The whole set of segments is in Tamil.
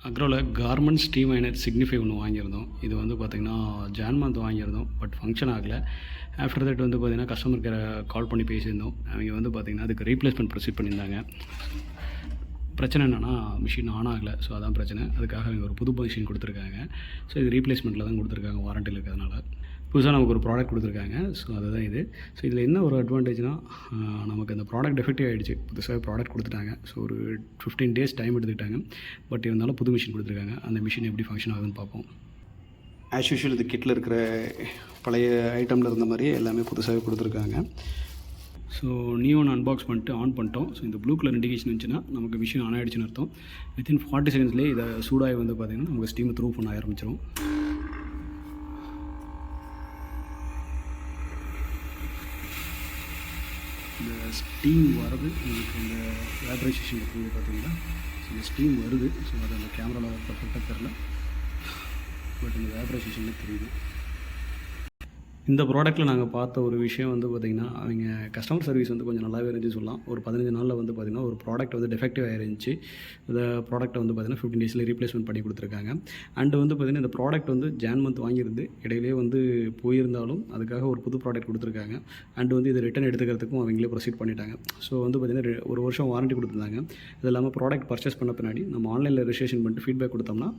அக்ரோவில் கார்மெண்ட்ஸ் டீம் மைனர் சிக்னிஃபை ஒன்று வாங்கியிருந்தோம். இது வந்து பார்த்திங்கன்னா ஜான் மந்த் வாங்கியிருந்தோம். பட் ஃபங்க்ஷன் ஆகலை. ஆஃப்டர் தட் வந்து பார்த்திங்கன்னா கஸ்டமர் கேரை கால் பண்ணி பேசியிருந்தோம். அவங்க வந்து பார்த்திங்கன்னா அதுக்கு ரீப்ளேஸ்மெண்ட் ப்ரொசீட் பண்ணியிருந்தாங்க. பிரச்சனை என்னென்னா மிஷின் ஆன் ஆகலை. ஸோ அதான் பிரச்சனை. அதுக்காக அவங்க ஒரு புது மிஷின் கொடுத்துருக்காங்க. ஸோ இது ரீப்ளேஸ்மெண்ட்டில் தான் கொடுத்துருக்காங்க, வாரண்டியில் இருக்கிறதுனால. புதுசாக நமக்கு ஒரு ப்ராடக்ட் கொடுத்துருக்காங்க. ஸோ அதுதான் இது. ஸோ இதில் என்ன ஒரு அட்வான்டேஜ்னால், நமக்கு அந்த ப்ராடக்ட் டெஃபெக்டிவ் ஆகிடுச்சு. புதுசாக ப்ராடக்ட் கொடுத்துட்டாங்க. ஸோ ஒரு 15 days டைம் எடுத்துக்கிட்டாங்க. பட் இருந்தாலும் புது மிஷின் கொடுத்துருக்காங்க. அந்த மிஷின் எப்படி ஃபங்க்ஷன் ஆகுதுன்னு பார்ப்போம். ஆஸ் யூஷுவல் இது கிட்டில் இருக்கிற பழைய ஐட்டமில் இருந்த மாதிரியே எல்லாமே புதுசாகவே கொடுத்துருக்காங்க. ஸோ நியூ அன்பாக்ஸ் பண்ணிட்டு ஆன் பண்ணிட்டோம். ஸோ இந்த ப்ளூ கலர் இண்டிகேஷன் இருந்துச்சுன்னா நமக்கு மிஷின் ஆன் ஆகிடுச்சுன்னு அர்த்தம். வித்தின் 40 secondsலேயே இதை சூடாகி வந்து பார்த்திங்கன்னா நமக்கு ஸ்டீமை த்ரூ பண்ண ஆரம்பிச்சிடும். இந்த ஸ்டீம் வரது உங்களுக்கு இந்த வேப்பரைசேஷன் இருக்குது பார்த்தீங்கன்னா. ஸோ இந்த ஸ்டீம் வருது. ஸோ அது அந்த கேமராவில் பர்ஃபெக்டாக தெரில, பட் இந்த வேப்பரைசேஷனில் தெரியுது. இந்த ப்ராடக்ட்டில் நாங்கள் பார்த்த ஒரு விஷயம் வந்து பார்த்திங்கன்னா, அவங்க கஸ்டமர் சர்வீஸ் வந்து கொஞ்சம் நல்லாவே இருந்துச்சு சொல்லலாம். ஒரு 15 நாளில் வந்து பார்த்திங்கன்னா ஒரு ப்ராடக்ட் வந்து டெஃபெக்டிவ் ஆகிருந்துச்சு. இந்த ப்ராடக்ட்டை வந்து பார்த்திங்கன்னா 15 days ரீப்ளேஸ்மெண்ட் பண்ணி கொடுத்துருக்காங்க. அண்டு வந்து பார்த்திங்கன்னா இந்த ப்ராடக்ட் வந்து ஜான் மந்த் வாங்கியிருந்து இடையிலே வந்து போயிருந்தாலும் அதுக்காக ஒரு புது ப்ராடக்ட் கொடுத்துருக்காங்க. அண்டு வந்து இது ரிட்டன் எடுத்துக்கிறதுக்கும் அவங்களே ப்ரொசீட் பண்ணிட்டாங்க. ஸோ வந்து பார்த்திங்கன்னா ஒரு வருஷம் வாரண்ட்டி கொடுத்துருந்தாங்க. இது இல்லாமல் ப்ராடக்ட் பர்ச்சேஸ் பண்ண பின்னாடி நம்ம ஆன்லைனில் ரெஜிஸ்ட்ரேஷன் பண்ணிட்டு ஃபீட்பேக் கொடுத்தோம்னா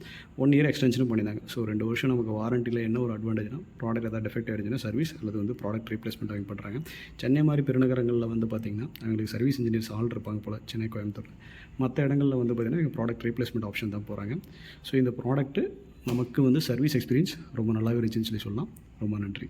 1 year எக்ஸ்டென்ஷனும் பண்ணியிருந்தாங்க. ஸோ 2 வருஷம் நமக்கு வாரண்டியில் என்ன ஒரு அட்வான்டேஜ்னா, ப்ராடக்ட் ஏதாவது டெஃபெக்ட் ஆகிடுச்சுன்னா சர்வீஸ் அல்லது வந்து ப்ராடக்ட் ரீப்ளேஸ்மெண்ட் அவங்க பண்ணுறாங்க. சென்னை மாதிரி பெருநகரங்களில் வந்து பார்த்திங்கன்னா அவங்களுக்கு சர்வீஸ் இன்ஜினியர்ஸ் ஆள் இருப்பாங்க போல், சென்னை, கோயம்புத்தூர். மற்ற இடங்களில் வந்து பார்த்திங்கன்னா இவங்க ப்ராடக்ட் ரீப்ளேஸ்மெண்ட் ஆப்ஷன் தான் போகிறாங்க. ஸோ இந்த ப்ராடக்ட்டு நமக்கு வந்து சர்வீஸ் எக்ஸ்பீரியன்ஸ் ரொம்ப நல்லாவே இருந்துச்சுன்னு சொல்லலாம். ரொம்ப நன்றி.